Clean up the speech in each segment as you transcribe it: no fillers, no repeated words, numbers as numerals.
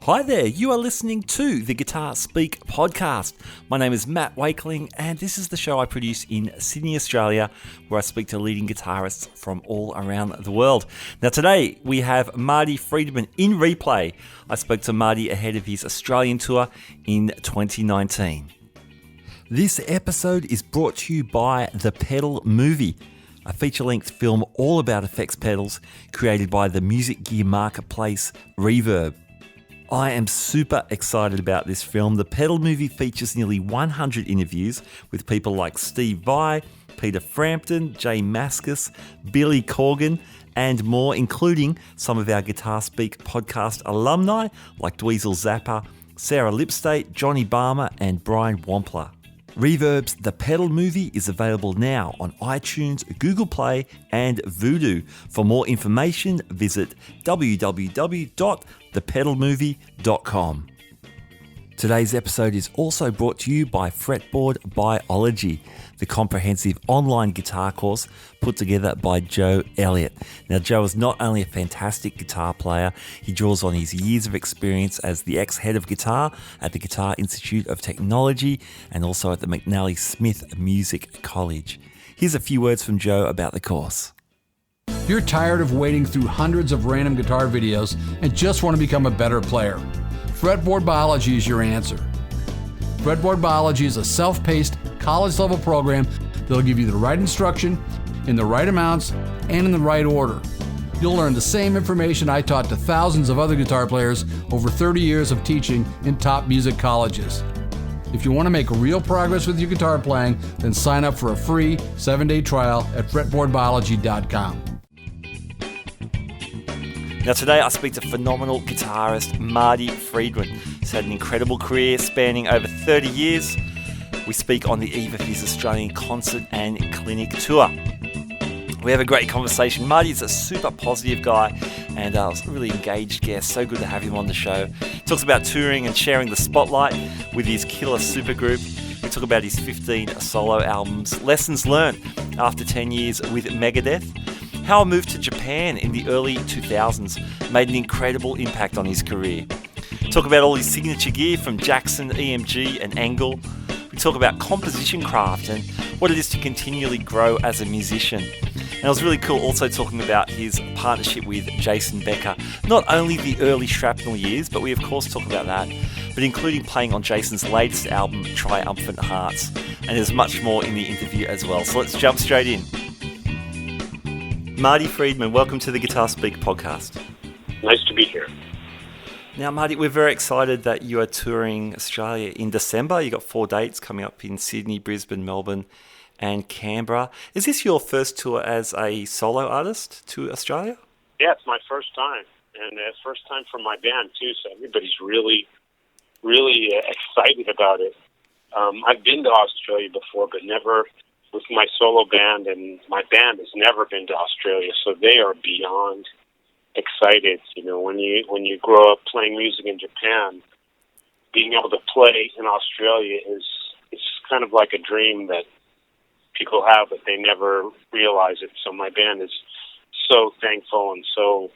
Hi there, you are listening to the Guitar Speak podcast. My name is Matt Wakeling and this is the show I produce in Sydney, Australia, where I speak to leading guitarists from all around the world. Now today we have Marty Friedman in replay. I spoke to Marty ahead of his Australian tour in 2019. This episode is brought to you by The Pedal Movie, a feature-length film all about effects pedals created by the music gear marketplace Reverb. I am super excited about this film. The Pedal Movie features nearly 100 interviews with people like Steve Vai, Peter Frampton, Jay Mascis, Billy Corgan, and more, including some of our Guitar Speak podcast alumni like Dweezil Zappa, Sarah Lipstate, Johnny Barmer, and Brian Wampler. Reverb's The Pedal Movie is available now on iTunes, Google Play, and Vudu. For more information, visit www.thepedalmovie.com. Today's episode is also brought to you by Fretboard Biology, the comprehensive online guitar course put together by Joe Elliott. Now, Joe is not only a fantastic guitar player, he draws on his years of experience as the ex-head of guitar at the Guitar Institute of Technology and also at the McNally Smith Music College. Here's a few words from Joe about the course. If you're tired of wading through hundreds of random guitar videos and just want to become a better player, Fretboard Biology is your answer. Fretboard Biology is a self-paced, college-level program that'll give you the right instruction, in the right amounts, and in the right order. You'll learn the same information I taught to thousands of other guitar players over 30 years of teaching in top music colleges. If you want to make real progress with your guitar playing, then sign up for a free 7-day trial at fretboardbiology.com. Now today I speak to phenomenal guitarist Marty Friedman. He's had an incredible career spanning over 30 years. We speak on the eve of his Australian concert and clinic tour. We have a great conversation. Marty is a super positive guy and a really engaged guest. So good to have him on the show. He talks about touring and sharing the spotlight with his killer supergroup. We talk about his 15 solo albums, lessons learned after 10 years with Megadeth, how a move to Japan in the early 2000s made an incredible impact on his career. We talk about all his signature gear from Jackson, EMG and Engl. We talk about composition craft and what it is to continually grow as a musician. And it was really cool also talking about his partnership with Jason Becker. Not only the early Shrapnel years, but we of course talk about that, but including playing on Jason's latest album, Triumphant Hearts. And there's much more in the interview as well. So let's jump straight in. Marty Friedman, welcome to the Guitar Speak podcast. Nice to be here. Now, Marty, we're very excited that you are touring Australia in December. You've got 4 dates coming up in Sydney, Brisbane, Melbourne and Canberra. Is this your first tour as a solo artist to Australia? Yeah, it's my first time, and it's first time for my band, too, so everybody's really excited about it. I've been to Australia before, but never with my solo band, and my band has never been to Australia, so they are beyond excited. You know, when you grow up playing music in Japan, being able to play in Australia it's kind of like a dream that people have, but they never realize it. So my band is so thankful and so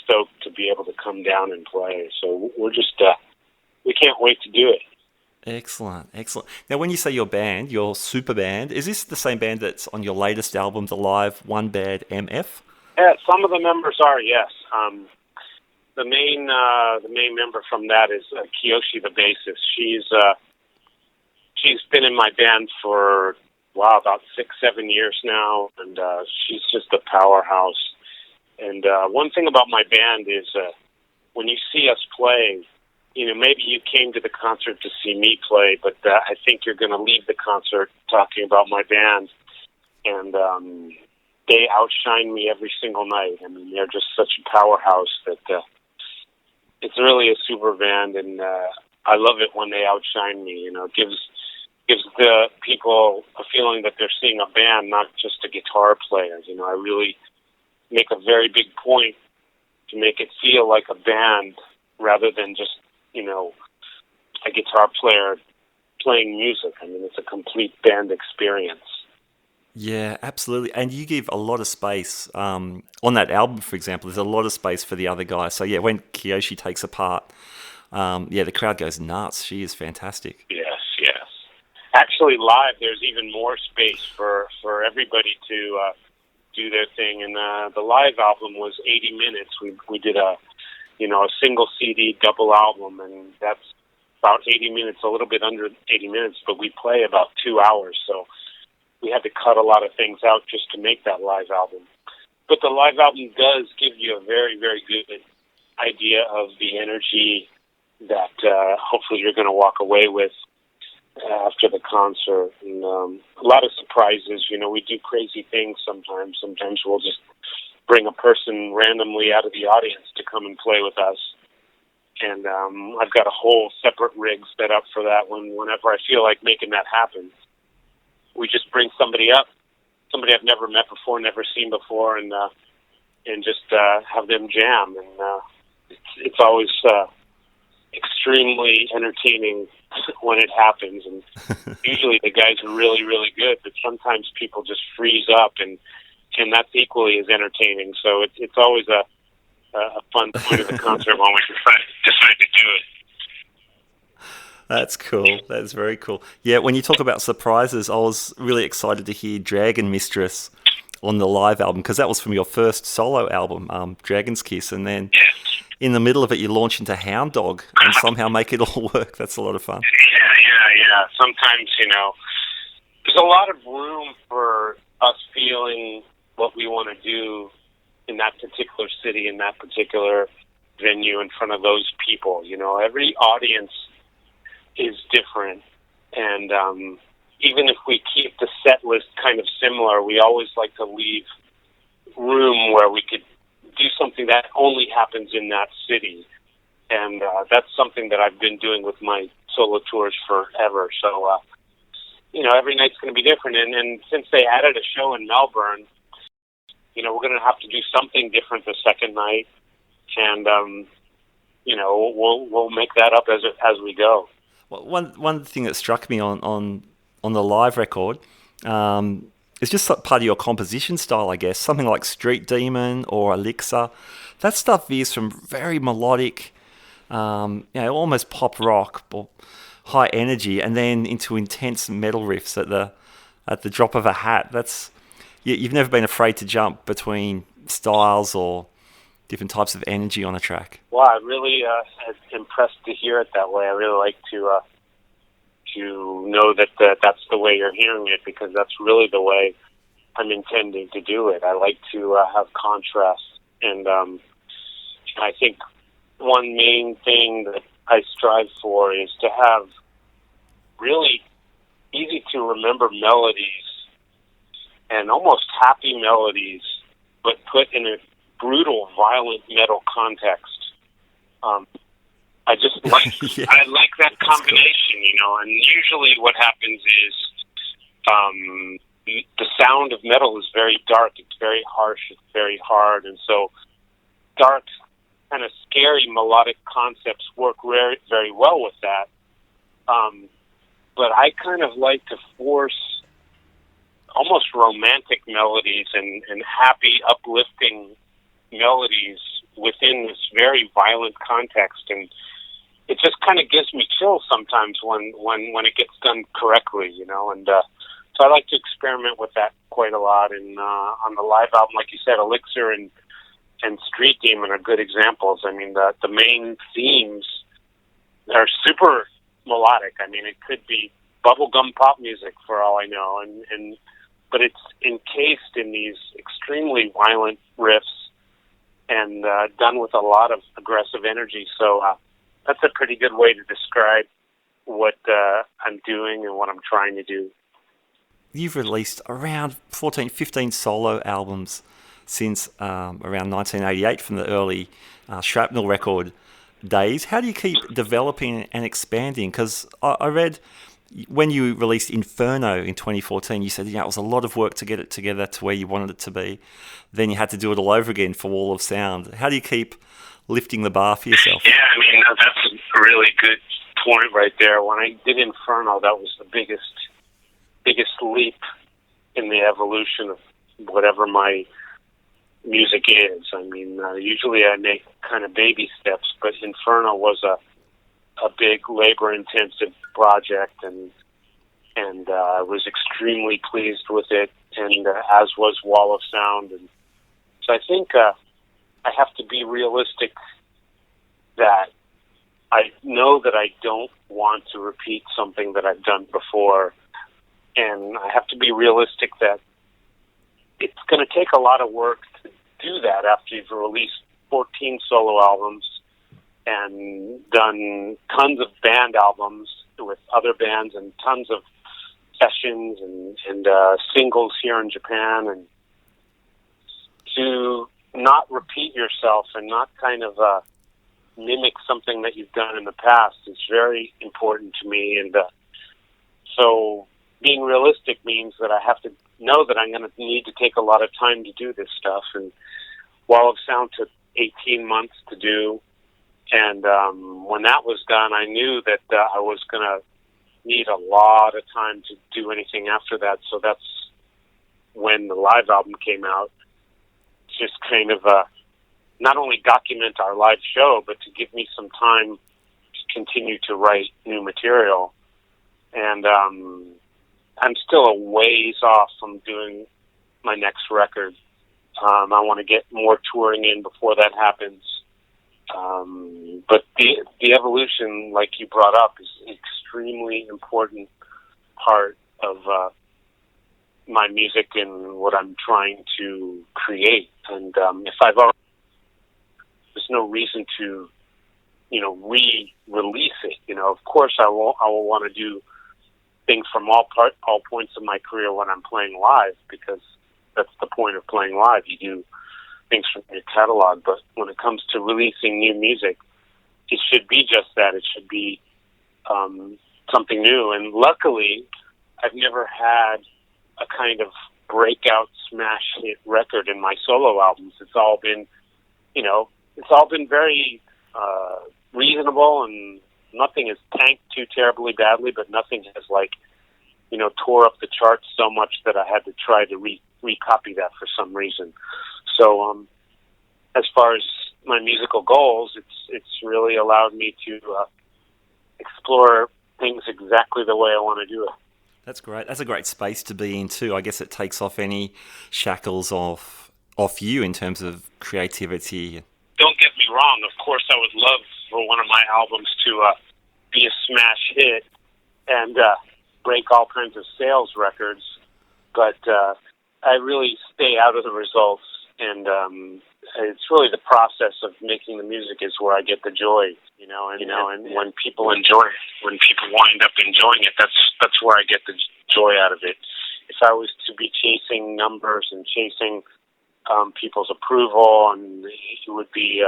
stoked to be able to come down and play. So we're just we can't wait to do it. Excellent. Now, when you say your band, your super band, is this the same band that's on your latest album, The Live One Bad MF? Yeah, some of the members are, yes. The main member from that is Kiyoshi, the bassist. She's been in my band for about 6-7 years now, and she's just a powerhouse. And one thing about my band is when you see us play, you know, maybe you came to the concert to see me play, but I think you're going to leave the concert talking about my band, and they outshine me every single night. I mean, they're just such a powerhouse that it's really a super band, and I love it when they outshine me. You know, it gives the people a feeling that they're seeing a band, not just a guitar player. You know, I really make a very big point to make it feel like a band rather than just, you know, a guitar player playing music. I mean, it's a complete band experience. Yeah, absolutely. And you give a lot of space on that album, for example. There's a lot of space for the other guy. So yeah, when Kiyoshi takes a part the crowd goes nuts. She is fantastic. Yes, yes. Actually, live, there's even more space for everybody to do their thing. And the live album was 80 minutes. We did a single CD double album, and that's about 80 minutes, a little bit under 80 minutes, but we play about 2 hours. So we had to cut a lot of things out just to make that live album. But the live album does give you a very, very good idea of the energy that hopefully you're going to walk away with after the concert. And a lot of surprises. We do crazy things sometimes. Sometimes we'll just bring a person randomly out of the audience to come and play with us. And I've got a whole separate rig set up for that one. Whenever I feel like making that happen, we just bring somebody up, somebody I've never met before, never seen before, and just have them jam. And it's always extremely entertaining when it happens. And usually the guys are really, really good, but sometimes people just freeze up, and that's equally as entertaining. So it's always a fun point of the concert when we decide to do it. That's cool. That's very cool. Yeah, when you talk about surprises, I was really excited to hear Dragon Mistress on the live album, because that was from your first solo album, Dragon's Kiss, and then in the middle of it you launch into Hound Dog and somehow make it all work. That's a lot of fun. Yeah. Sometimes, there's a lot of room for us feeling what we want to do in that particular city, in that particular venue, in front of those people. Every audience is different, and even if we keep the set list kind of similar, we always like to leave room where we could do something that only happens in that city, and that's something that I've been doing with my solo tours forever. So, every night's going to be different, and since they added a show in Melbourne, we're going to have to do something different the second night, and we'll make that up as we go. Well, one thing that struck me on the live record is just part of your composition style, I guess. Something like Street Demon or Elixir. That stuff veers from very melodic, almost pop rock or high energy, and then into intense metal riffs at the drop of a hat. You've never been afraid to jump between styles or different types of energy on a track. Wow, I really impressed to hear it that way. I really like to know that that's the way you're hearing it, because that's really the way I'm intending to do it. I like to have contrast, and I think one main thing that I strive for is to have really easy to remember melodies and almost happy melodies, but put in a brutal, violent metal context. I just like I like that combination, And usually, what happens is the sound of metal is very dark. It's very harsh. It's very hard, and so dark, kind of scary melodic concepts work very, very well with that. But I kind of like to force almost romantic melodies and happy, uplifting melodies within this very violent context, and it just kind of gives me chills sometimes when it gets done correctly, and so I like to experiment with that quite a lot. And on the live album, like you said, Elixir and Street Demon are good examples. I mean, the main themes are super melodic. I mean, it could be bubblegum pop music for all I know, but it's encased in these extremely violent riffs and done with a lot of aggressive energy. So that's a pretty good way to describe what I'm doing and what I'm trying to do. You've released around 14, 15 solo albums since around 1988 from the early Shrapnel record days. How do you keep developing and expanding? Because I read when you released Inferno in 2014, you said it was a lot of work to get it together to where you wanted it to be. Then you had to do it all over again for Wall of Sound. How do you keep lifting the bar for yourself? Yeah, I mean, that's a really good point right there. When I did Inferno, that was the biggest leap in the evolution of whatever my music is. I mean, usually I make kind of baby steps, but Inferno was a big labor-intensive project, and I was extremely pleased with it, and as was Wall of Sound. And so I think I have to be realistic that I know that I don't want to repeat something that I've done before, and I have to be realistic that it's going to take a lot of work to do that after you've released 14 solo albums and done tons of band albums with other bands and tons of sessions and singles here in Japan, and to not repeat yourself and not kind of mimic something that you've done in the past is very important to me. And so being realistic means that I have to know that I'm going to need to take a lot of time to do this stuff. And Wall of Sound took 18 months to do. And when that was done, I knew that I was going to need a lot of time to do anything after that. So that's when the live album came out. Just kind of not only document our live show, but to give me some time to continue to write new material. And I'm still a ways off from doing my next record. I want to get more touring in before that happens. But the evolution, like you brought up, is an extremely important part of my music and what I'm trying to create. And if I've already, there's no reason to, re-release it. Of course, I will want to do things from all points of my career when I'm playing live, because that's the point of playing live. You do things from your catalog, but when it comes to releasing new music, it should be just that. It should be something new. And luckily, I've never had a kind of breakout smash hit record in my solo albums. It's all been, very reasonable, and nothing has tanked too terribly badly, but nothing has tore up the charts so much that I had to try to recopy that for some reason. So, as far as my musical goals, it's really allowed me to explore things exactly the way I want to do it. That's great. That's a great space to be in too. I guess it takes off any shackles off you in terms of creativity. Don't get me wrong. Of course, I would love for one of my albums to be a smash hit and break all kinds of sales records, but I really stay out of the results, and it's really the process of making the music is where I get the joy, and when people enjoy it, when people wind up enjoying it, that's where I get the joy out of it. If I was to be chasing numbers and chasing people's approval, and it would be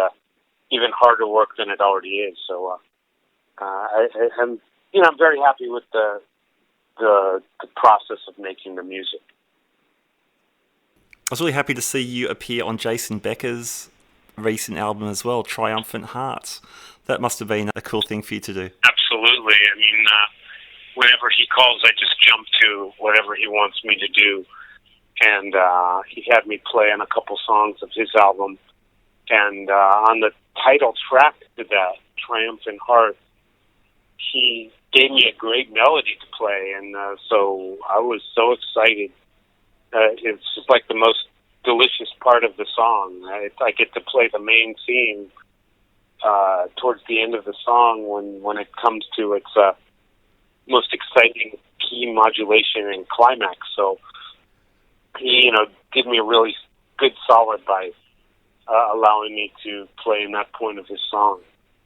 even harder work than it already is. So I'm very happy with the process of making the music. I was really happy to see you appear on Jason Becker's recent album as well, Triumphant Hearts. That must have been a cool thing for you to do. Absolutely. I mean, whenever he calls, I just jump to whatever he wants me to do. And he had me play on a couple songs of his album. And on the title track to that, Triumphant Hearts, he gave me a great melody to play. And so I was so excited. It's just like the most delicious part of the song. I get to play the main theme towards the end of the song when it comes to its most exciting key modulation and climax. So he, did me a really good solid by allowing me to play in that point of his song.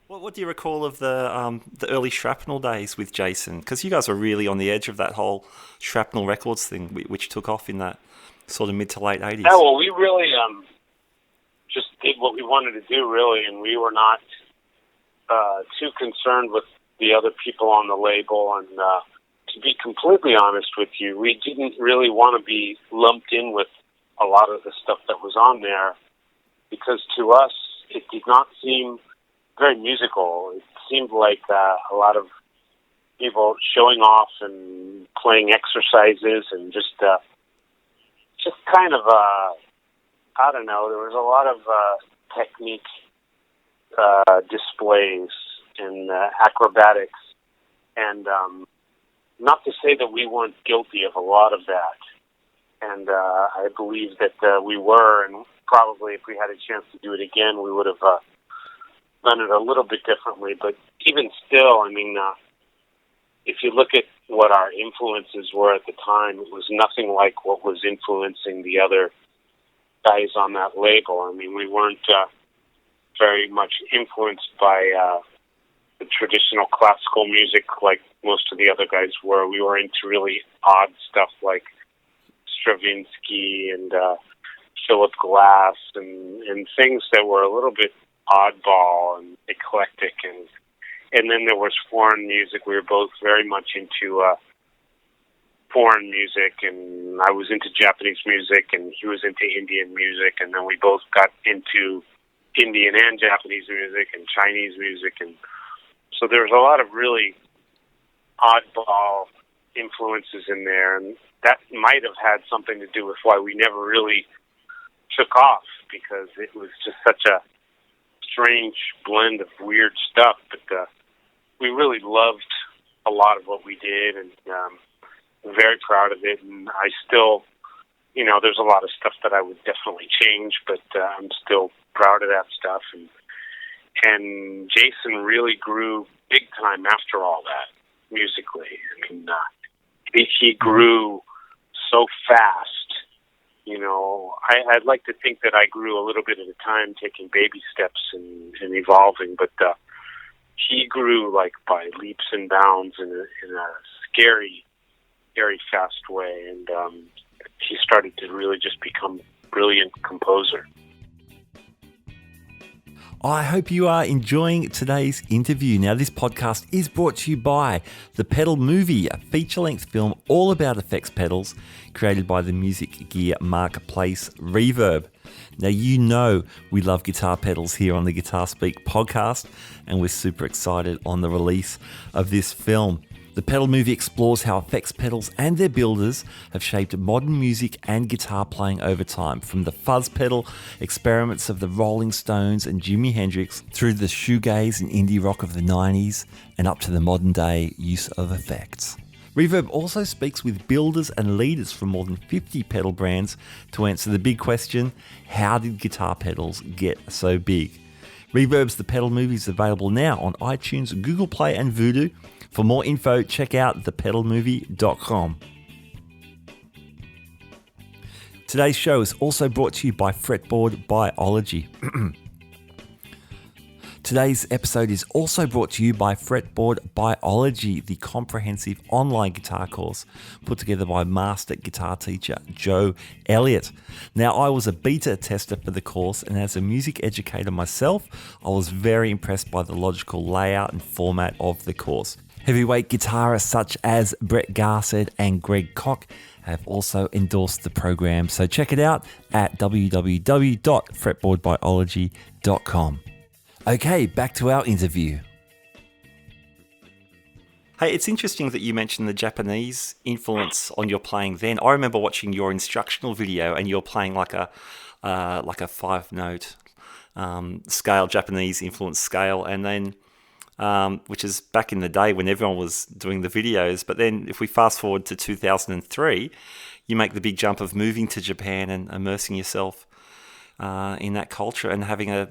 What do you recall of the early Shrapnel days with Jason? Because you guys were really on the edge of that whole Shrapnel Records thing, which took off in that sort of mid to late 80s. Yeah, well, we really just did what we wanted to do, really, and we were not too concerned with the other people on the label. And to be completely honest with you, we didn't really want to be lumped in with a lot of the stuff that was on there, because to us, it did not seem very musical. It seemed like a lot of people showing off and playing exercises and just kind of, I don't know, there was a lot of technique displays and acrobatics. And not to say that we weren't guilty of a lot of that. And I believe that we were, and probably if we had a chance to do it again, we would have done it a little bit differently. But even still, I mean, if you look at what our influences were at the time, it was nothing like what was influencing the other guys on that label. I mean, we weren't very much influenced by the traditional classical music like most of the other guys were. We were into really odd stuff like Stravinsky and Philip Glass and things that were a little bit oddball and eclectic. And then there was foreign music. We were both very much into foreign music, and I was into Japanese music, and he was into Indian music, and then we both got into Indian and Japanese music and Chinese music, and so there was a lot of really oddball influences in there, and that might have had something to do with why we never really took off, because it was just such a strange blend of weird stuff, but we really loved a lot of what we did, and I'm very proud of it, and I still, you know, there's a lot of stuff that I would definitely change, but I'm still proud of that stuff, and Jason really grew big time after all that, musically. I mean, he grew so fast, you know. I'd like to think that I grew a little bit at a time, taking baby steps and evolving, but he grew like by leaps and bounds in a scary, very fast way, and he started to really just become a brilliant composer. I hope you are enjoying today's interview. Now, this podcast is brought to you by The Pedal Movie, a feature-length film all about effects pedals created by the music gear marketplace Reverb. Now, you know we love guitar pedals here on the Guitar Speak podcast, and we're super excited on the release of this film. The Pedal Movie explores how effects pedals and their builders have shaped modern music and guitar playing over time, from the fuzz pedal experiments of the Rolling Stones and Jimi Hendrix through the shoegaze and indie rock of the 90s and up to the modern day use of effects. Reverb also speaks with builders and leaders from more than 50 pedal brands to answer the big question, how did guitar pedals get so big? Reverb's The Pedal Movie is available now on iTunes, Google Play and Vudu. For more info, check out thepedalmovie.com. Today's show is also brought to you by Fretboard Biology. Today's episode is also brought to you by Fretboard Biology, the comprehensive online guitar course put together by master guitar teacher Joe Elliott. Now, I was a beta tester for the course, and as a music educator myself, I was very impressed by the logical layout and format of the course. Heavyweight guitarists such as Brett Garsed and Greg Koch have also endorsed the program, so check it out at www.fretboardbiology.com. Okay, back to our interview. Hey, it's interesting that you mentioned the Japanese influence on your playing then. I remember watching your instructional video, and you're playing like a 5-note scale, Japanese influence scale, and then which is back in the day when everyone was doing the videos. But then if we fast forward to 2003, you make the big jump of moving to Japan and immersing yourself in that culture and having a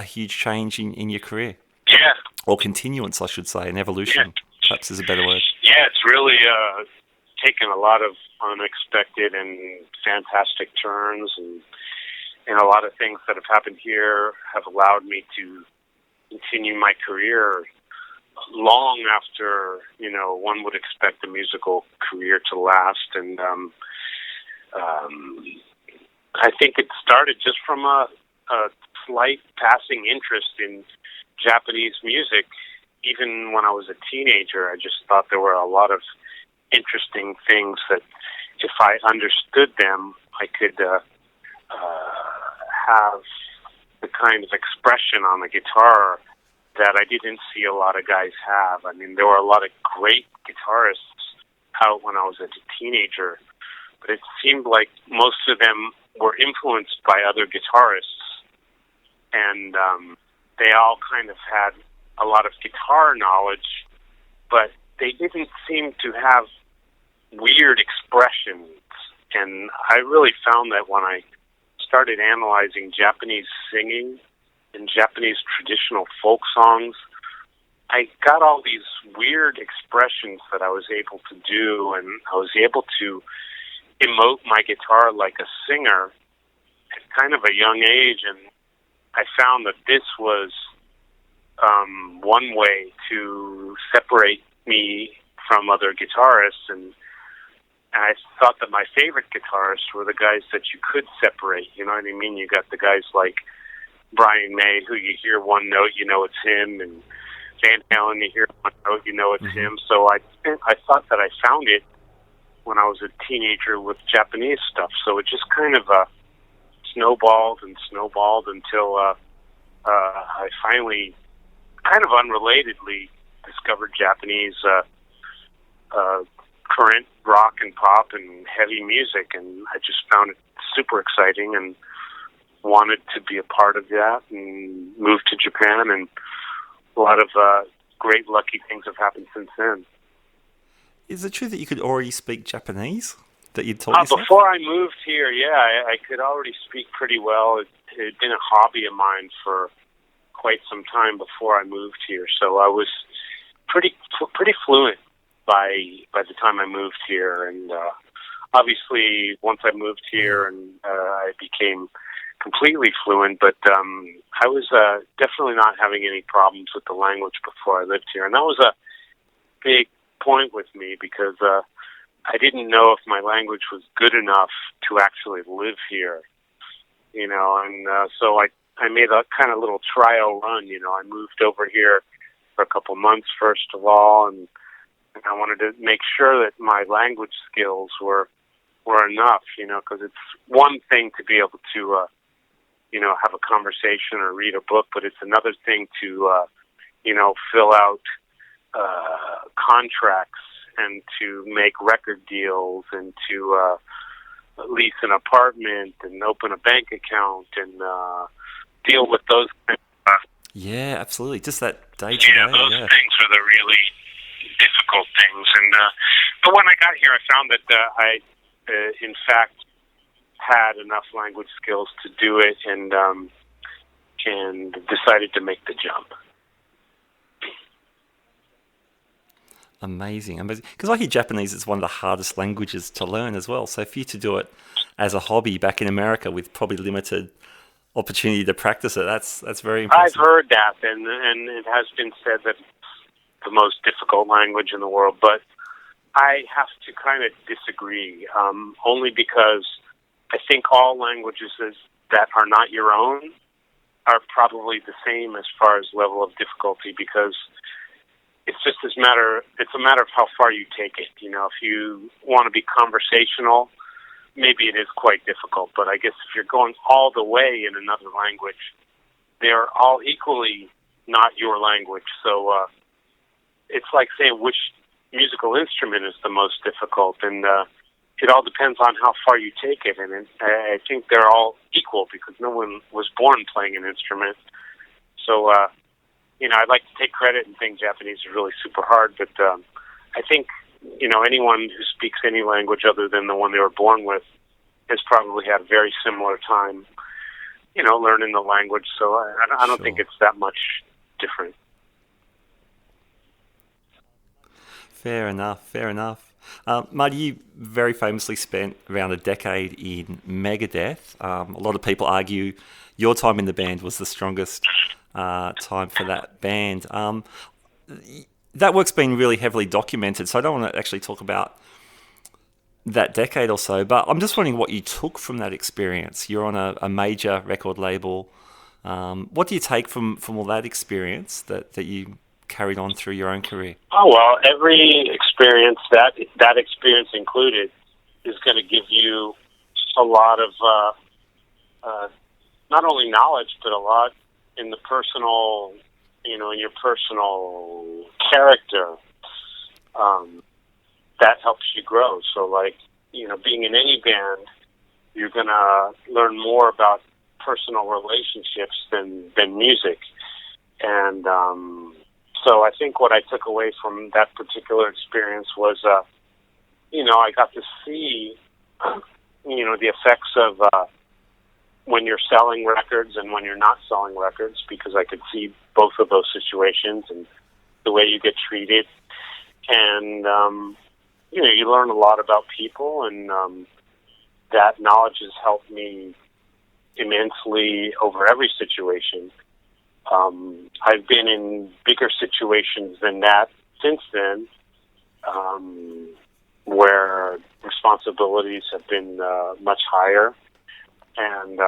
huge change in your career. Yeah. Or continuance, I should say, an evolution, perhaps is a better word. Yeah, it's really taken a lot of unexpected and fantastic turns, and a lot of things that have happened here have allowed me to continue my career long after, you know, one would expect a musical career to last. And I think it started just from a slight passing interest in Japanese music. Even when I was a teenager, I just thought there were a lot of interesting things that if I understood them, I could have the kind of expression on the guitar that I didn't see a lot of guys have. I mean, there were a lot of great guitarists out when I was a teenager, but it seemed like most of them were influenced by other guitarists, and they all kind of had a lot of guitar knowledge, but they didn't seem to have weird expressions. And I really found that when I started analyzing Japanese singing and Japanese traditional folk songs, I got all these weird expressions that I was able to do, and I was able to emote my guitar like a singer at kind of a young age, and I found that this was one way to separate me from other guitarists, and I thought that my favorite guitarists were the guys that you could separate, you know what I mean? You got the guys like Brian May, who you hear one note, you know it's him, and Van Halen, you hear one note, you know it's him. So I thought that I found it when I was a teenager with Japanese stuff. So it just kind of snowballed until I finally, kind of unrelatedly, discovered Japanese current rock and pop and heavy music, and I just found it super exciting and wanted to be a part of that, and moved to Japan, and a lot of great lucky things have happened since then. Is it true that you could already speak Japanese, that you'd taught yourself? Before I moved here, yeah, I could already speak pretty well. It had been a hobby of mine for quite some time before I moved here, so I was pretty fluent by the time I moved here, and obviously once I moved here, and I became completely fluent, but I was definitely not having any problems with the language before I lived here, and that was a big point with me, because I didn't know if my language was good enough to actually live here, you know, and so I made a kind of little trial run, you know. I moved over here for a couple months, first of all, and I wanted to make sure that my language skills were enough, you know, because it's one thing to be able to, you know, have a conversation or read a book, but it's another thing to, you know, fill out contracts and to make record deals and to lease an apartment and open a bank account and deal with those things. Yeah, absolutely. Just that day-to-day. Yeah, those things are the really difficult things. And but when I got here, I found that I, in fact, had enough language skills to do it, and decided to make the jump. Amazing. Because I hear Japanese is one of the hardest languages to learn as well. So for you to do it as a hobby back in America with probably limited opportunity to practice it, that's very impressive. I've heard that, and it has been said that it's the most difficult language in the world, but I have to kind of disagree, only because I think all languages that are not your own are probably the same as far as level of difficulty, because it's just it's a matter of how far you take it. You know, if you want to be conversational, maybe it is quite difficult, but I guess if you're going all the way in another language, they're all equally not your language. So it's like saying which musical instrument is the most difficult, and it all depends on how far you take it, and I think they're all equal, because no one was born playing an instrument. So, you know, I'd like to take credit and think Japanese is really super hard, but I think, you know, anyone who speaks any language other than the one they were born with has probably had a very similar time, you know, learning the language, so I don't think it's that much different. Fair enough. Marty, you very famously spent around a decade in Megadeth. A lot of people argue your time in the band was the strongest time for that band. That work's been really heavily documented, so I don't want to actually talk about that decade or so, but I'm just wondering what you took from that experience. You're on a major record label. What do you take from all that experience that you carried on through your own career? Oh, well, every experience, that experience included, is going to give you a lot of not only knowledge, but a lot in the personal, you know, in your personal character. That helps you grow. So, like, you know, being in any band, you're going to learn more about personal relationships than music. And So I think what I took away from that particular experience was, I got to see, the effects of when you're selling records and when you're not selling records, because I could see both of those situations and the way you get treated. And, you learn a lot about people, and that knowledge has helped me immensely over every situation. I've been in bigger situations than that since then, where responsibilities have been much higher, and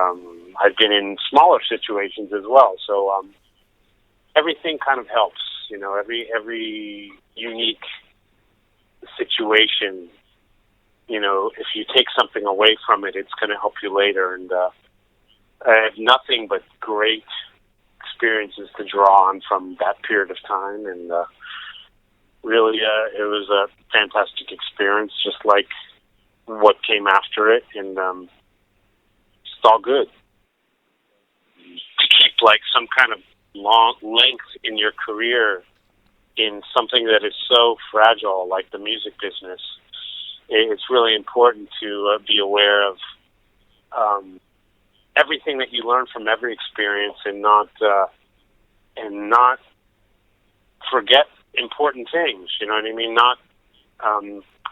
I've been in smaller situations as well. So everything kind of helps. Every unique situation, if you take something away from it, it's going to help you later. And I have nothing but great experiences to draw on from that period of time, and really it was a fantastic experience, just like what came after it, and it's all good. To keep like some kind of long length in your career in something that is so fragile like the music business, it's really important to be aware of everything that you learn from every experience, and not forget important things. You know what I mean?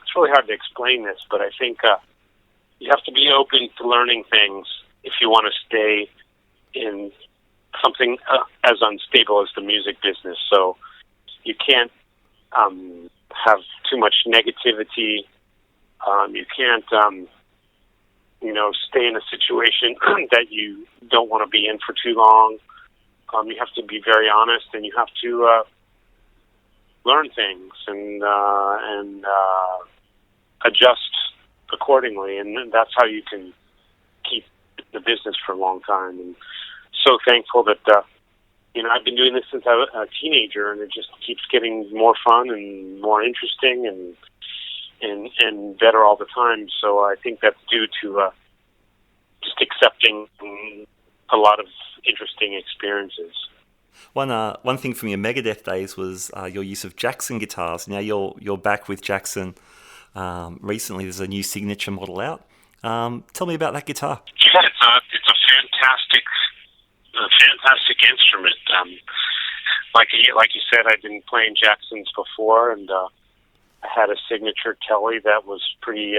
It's really hard to explain this, but I think you have to be open to learning things if you want to stay in something as unstable as the music business. So you can't have too much negativity. You can't stay in a situation that you don't want to be in for too long. You have to be very honest, and you have to learn things and adjust accordingly, and that's how you can keep the business for a long time. And so thankful that I've been doing this since I was a teenager, and it just keeps getting more fun and more interesting and better all the time. So I think that's due to just accepting a lot of interesting experiences. One thing from your Megadeth days was your use of Jackson guitars. Now you're back with Jackson. Recently, there's a new signature model out. Tell me about that guitar. Yeah, it's a fantastic instrument. Like you said, I've been playing Jacksons before, and I had a signature Kelly that was pretty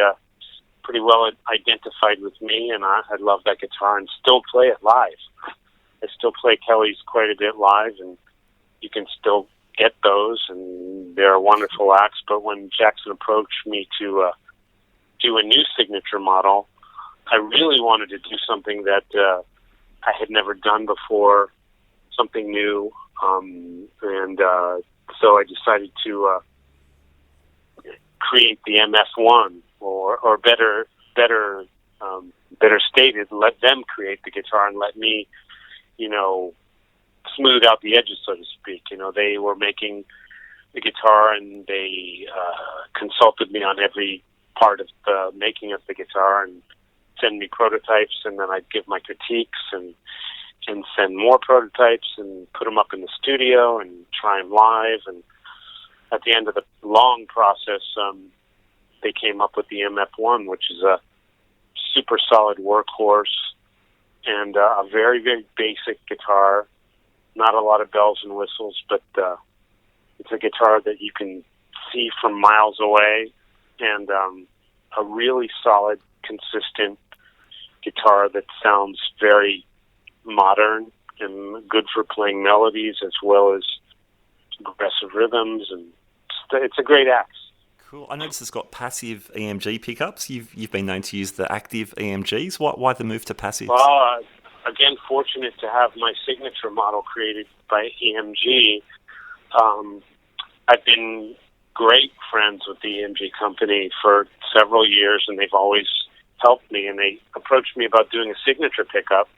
well identified with me, and I love that guitar and still play it live. I still play Kellys quite a bit live, and you can still get those, and they're wonderful acts. But when Jackson approached me to do a new signature model, I really wanted to do something that I had never done before, something new, and so I decided to create the MF1, or better stated, let them create the guitar and let me, smooth out the edges, so to speak. They were making the guitar, and they consulted me on every part of the making of the guitar and send me prototypes, and then I'd give my critiques and send more prototypes and put them up in the studio and try them live. And at the end of the long process, they came up with the MF1, which is a super solid workhorse and a very, very basic guitar. Not a lot of bells and whistles, but it's a guitar that you can see from miles away, and a really solid, consistent guitar that sounds very modern and good for playing melodies as well as aggressive rhythms, and it's a great axe. Cool. I noticed it's got passive EMG pickups. You've been known to use the active EMGs. Why the move to passives? Well, again, fortunate to have my signature model created by EMG. I've been great friends with the EMG company for several years, and they've always helped me, and they approached me about doing a signature pickup.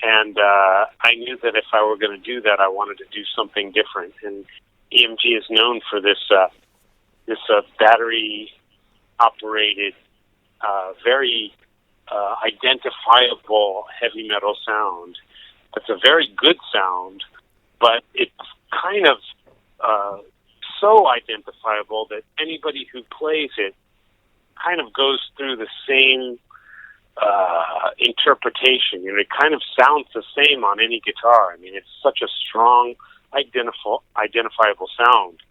And I knew that if I were going to do that, I wanted to do something different. And EMG is known for this battery-operated, very identifiable heavy metal sound. It's a very good sound, but it's kind of so identifiable that anybody who plays it kind of goes through the same interpretation. You know, it kind of sounds the same on any guitar. I mean, it's such a strong, identifiable sound.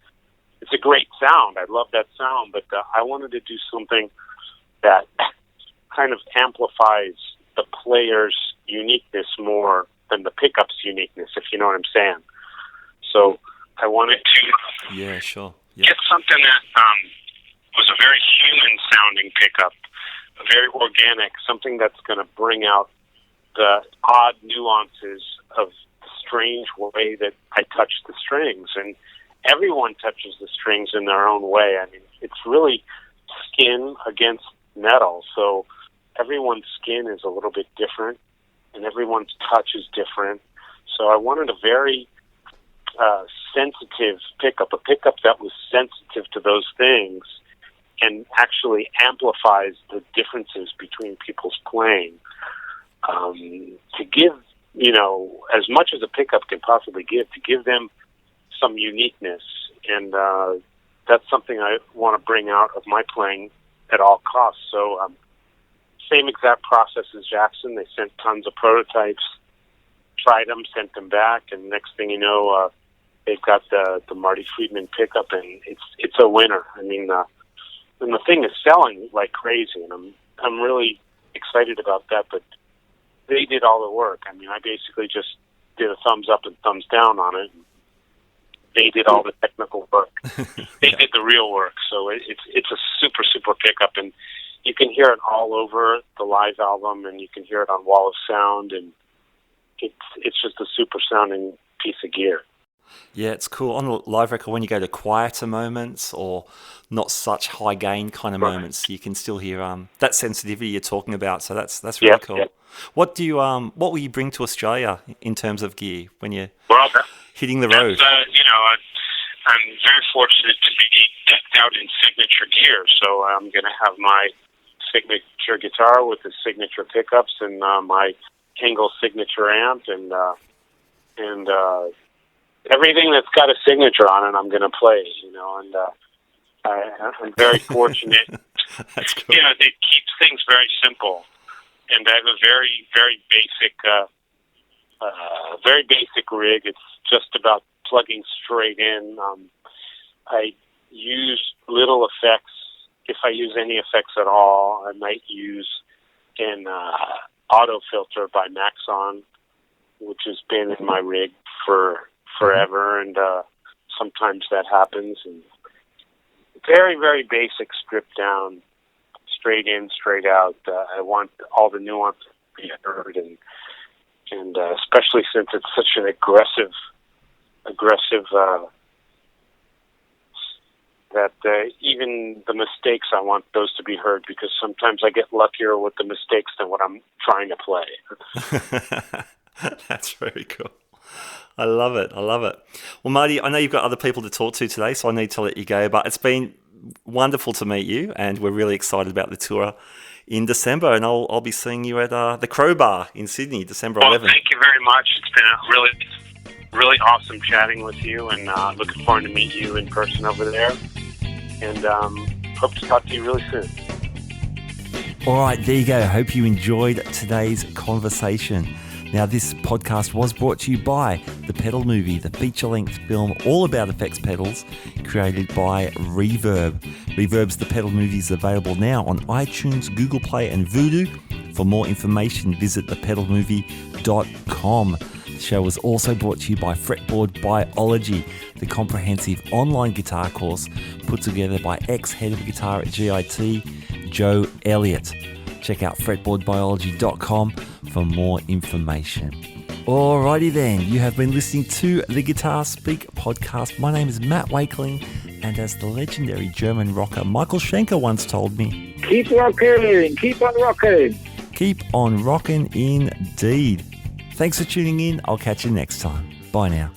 It's a great sound. I love that sound, but I wanted to do something that kind of amplifies the player's uniqueness more than the pickup's uniqueness, if you know what I'm saying. So I wanted to get something that was a very human-sounding pickup, very organic, something that's going to bring out the odd nuances of the strange way that I touch the strings. And everyone touches the strings in their own way. I mean, it's really skin against metal, so everyone's skin is a little bit different, and everyone's touch is different. So I wanted a very sensitive pickup, a pickup that was sensitive to those things and actually amplifies the differences between people's playing. To give, you know, as much as a pickup can possibly give, to give them some uniqueness. And that's something I want to bring out of my playing at all costs. So same exact process as Jackson. They sent tons of prototypes, tried them, sent them back, and next thing you know, they've got the Marty Friedman pickup, and it's a winner. I mean, and the thing is selling like crazy, and I'm really excited about that. But they did all the work. I mean, I basically just did a thumbs up and thumbs down on it. They did all the technical work. They did the real work. So it's a super, super pickup, and you can hear it all over the live album, and you can hear it on Wall of Sound, and it's just a super sounding piece of gear. Yeah, it's cool. On the live record, when you go to quieter moments or not such high gain kind of moments, you can still hear that sensitivity you're talking about. So that's really cool. Yeah. What will you bring to Australia in terms of gear when you're hitting the road? I'm very fortunate to be decked out in signature gear. So I'm going to have my signature guitar with the signature pickups and my Engl signature amp and everything that's got a signature on it, I'm going to play, you know, and I'm very fortunate. That's cool. You know, it keeps things very simple, and I have a very, very basic rig. It's just about plugging straight in. I use little effects. If I use any effects at all, I might use an auto filter by Maxon, which has been in my rig for forever, and sometimes that happens. And very, very basic, stripped down, straight in, straight out. I want all the nuance to be heard, and especially since it's such an aggressive that even the mistakes, I want those to be heard, because sometimes I get luckier with the mistakes than what I'm trying to play. That's very cool. I love it. Well, Marty, I know you've got other people to talk to today, so I need to let you go, but it's been wonderful to meet you, and we're really excited about the tour in December, and I'll be seeing you at the Crowbar in Sydney, December 11th. Well, thank you very much. It's been a really awesome chatting with you, and looking forward to meet you in person over there, and hope to talk to you really soon. All right, there you go. Hope you enjoyed today's conversation. Now, this podcast was brought to you by The Pedal Movie, the feature-length film all about effects pedals, created by Reverb. Reverb's The Pedal Movie is available now on iTunes, Google Play, and Vudu. For more information, visit thepedalmovie.com. The show was also brought to you by Fretboard Biology, the comprehensive online guitar course put together by ex-head of guitar at GIT, Joe Elliott. Check out fretboardbiology.com for more information. Alrighty then, you have been listening to the Guitar Speak podcast. My name is Matt Wakeling, and as the legendary German rocker Michael Schenker once told me, keep rocking, keep on rocking. Keep on rocking indeed. Thanks for tuning in. I'll catch you next time. Bye now.